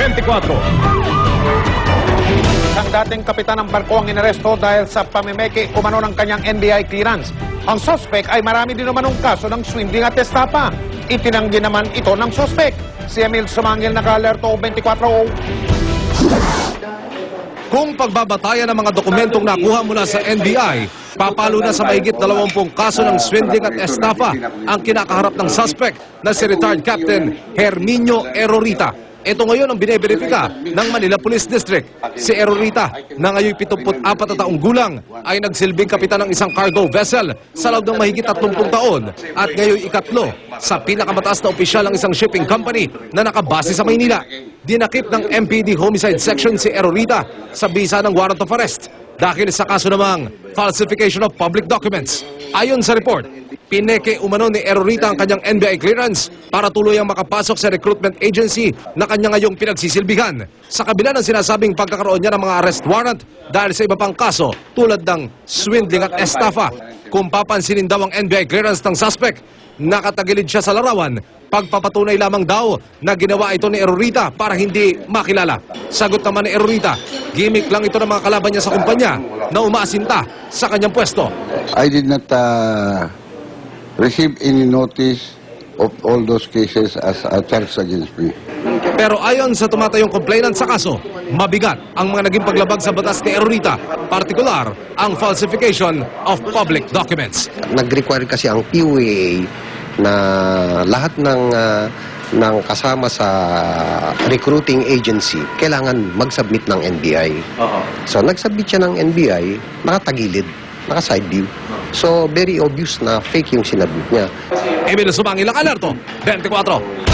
24. Isang dating kapitan ng barko ang inaresto dahil sa pamimeke umano ng kanyang NBI clearance. Ang suspect ay marami din naman ng kaso ng swindling at estafa. Itinanggi naman ito ng suspect. Si Emil Sumangil, naka-alerto 24. Kung pagbabatayan ng mga dokumentong nakuha mula sa NBI, papalo na sa mahigit 20 kaso ng swindling at estafa ang kinakaharap ng suspect na si retired Captain Herminio Erorita. Ito ngayon ang bineberifika ng Manila Police District. Si Erorita, na ngayon 74 na taong gulang, ay nagsilbing kapitan ng isang cargo vessel sa loob ng mahigit 30 taon at ngayon ikatlo sa pinakamataas na opisyal ng isang shipping company na nakabase sa Maynila. Dinakip ng MPD Homicide Section si Erorita sa bisa ng warrant of arrest dahil sa kaso namang falsification of public documents. Ayon sa report, pineke umano ni Erorita ang kanyang NBI clearance para tuluyang makapasok sa recruitment agency na kanya ngayong pinagsisilbihan. Sa kabila ng sinasabing pagkakaroon niya ng mga arrest warrant dahil sa iba pang kaso tulad ng swindling at estafa. Kung papansinin daw ang NBI clearance ng suspect, nakatagilid siya sa larawan. Pagpapatunay lamang daw na ginawa ito ni Erorita para hindi makilala. Sagot naman ni Erorita, gimmick lang ito ng mga kalaban niya sa kumpanya na umaasinta sa kanyang pwesto. I did not receive any notice of all those cases as a charge against me. Pero ayon sa tumatayong complainant sa kaso, mabigat ang mga naging paglabag sa batas ni Erorita, partikular ang falsification of public documents. Nag-require kasi ang PUA na lahat ng kasama sa recruiting agency kailangan mag-submit ng NBI. So nag-submit siya ng NBI, nakatagilid, naka-side view. So very obvious na fake yung sinabit niya. Emil Sumangil, alerto 24.